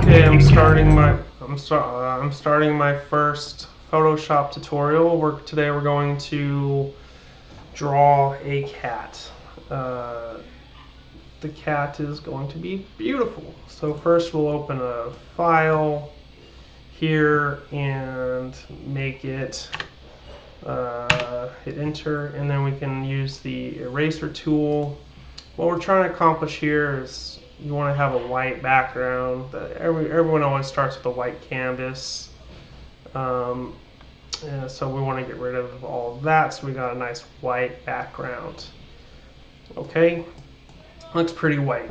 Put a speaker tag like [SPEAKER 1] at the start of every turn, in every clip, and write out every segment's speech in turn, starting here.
[SPEAKER 1] Okay, I'm starting my first Photoshop tutorial. Today we're going to draw a cat. Uh, the cat is going to be beautiful. So first we'll open a file here and make it hit enter, and then we can use the eraser tool. What we're trying to accomplish here is you want to have a white background. Everyone always starts with a white canvas. Um, so we want to get rid of all of that, so we got a nice white background. Okay, looks pretty white.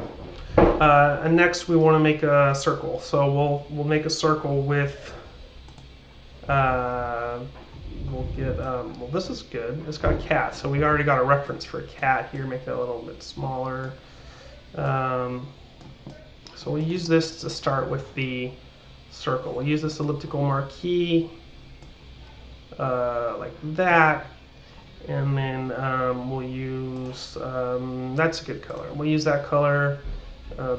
[SPEAKER 1] And next we want to make a circle. So we'll make a circle with. We'll get. Well, this is good. It's got a cat, so we already got a reference for a cat here. Make it a little bit smaller. So we'll use this to start with the circle. We'll use this elliptical marquee like that, and then we'll use, that's a good color. We'll use that color,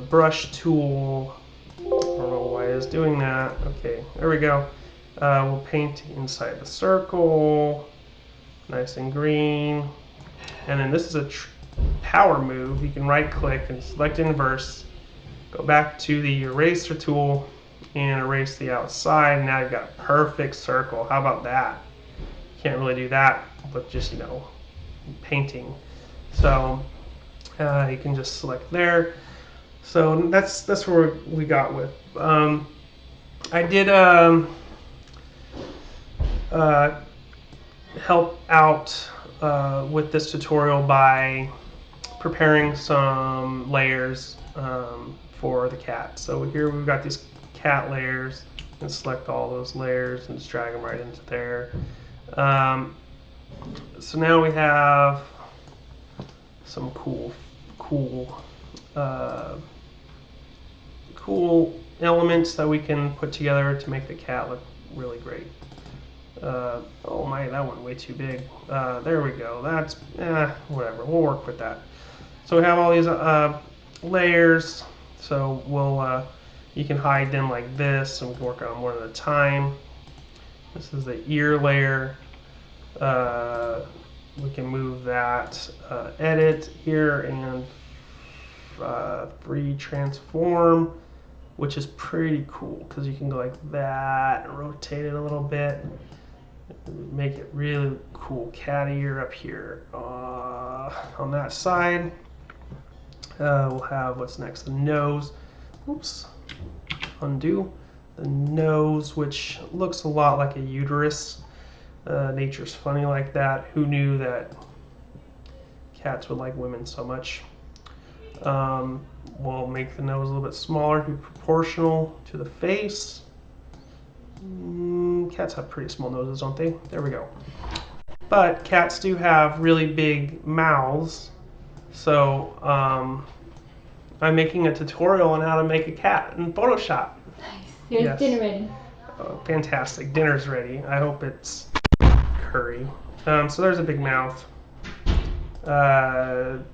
[SPEAKER 1] brush tool. I don't know why it's doing that. Okay, there we go. We'll paint inside the circle, nice and green. And then this is a power move. You can right click and select inverse. Go back to the eraser tool and erase the outside. Now you've got a perfect circle. How about that? Can't really do that with just, painting. So you can just select there. So that's where we got with. I did help out with this tutorial by preparing some layers for the cat. So here we've got these cat layers, and select all those layers and just drag them right into there. So now we have some cool elements that we can put together to make the cat look really great. Oh my, that went way too big. There we go. That's whatever. We'll work with that. So we have all these layers. So you can hide them like this, and we can work on them one at a time. This is the ear layer. We can move that, edit here, and free transform, which is pretty cool because you can go like that and rotate it a little bit. Make it really cool cat ear up here on that side. We'll have what's next, the nose. Oops, undo. The nose, which looks a lot like a uterus. Nature's funny like that. Who knew that cats would like women so much? We'll make the nose a little bit smaller to be proportional to the face. Cats have pretty small noses, don't they? There we go. But cats do have really big mouths. So I'm making a tutorial on how to make a cat in Photoshop.
[SPEAKER 2] Nice. Here's dinner ready.
[SPEAKER 1] Oh, fantastic. Dinner's ready. I hope it's curry. So there's a big mouth.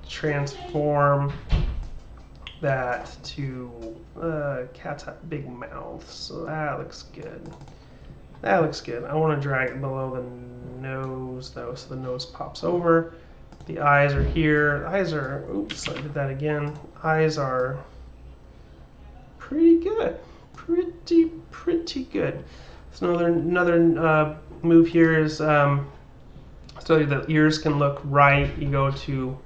[SPEAKER 1] Transform that to cats have big mouths, so that looks good. That looks good. I want to drag it below the nose though, so the nose pops over. The eyes are here. The eyes are, oops, I did that again. Eyes are pretty good. Pretty good. So another move here is so the ears can look right. You go to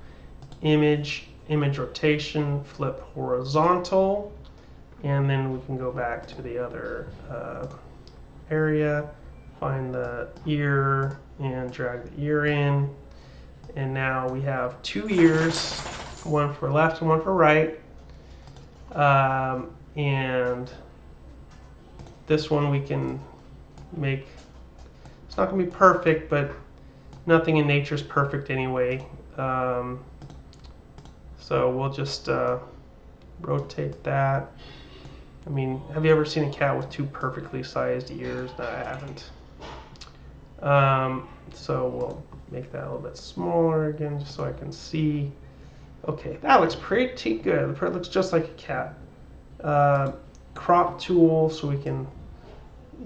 [SPEAKER 1] image rotation, flip horizontal, and then we can go back to the other area, find the ear, and drag the ear in. And now we have two ears, one for left and one for right. And this one we can make, it's not going to be perfect, but nothing in nature is perfect anyway. So we'll just rotate that. I mean, have you ever seen a cat with two perfectly sized ears? No, I haven't. So we'll make that a little bit smaller again, just so I can see. Okay, that looks pretty good. It looks just like a cat. crop tool, so we can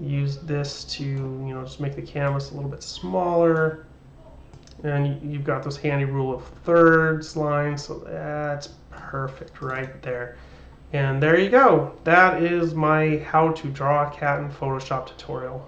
[SPEAKER 1] use this to, just make the canvas a little bit smaller. And you've got those handy rule of thirds lines, so that's perfect right there. And there you go. That is my how to draw a cat in Photoshop tutorial.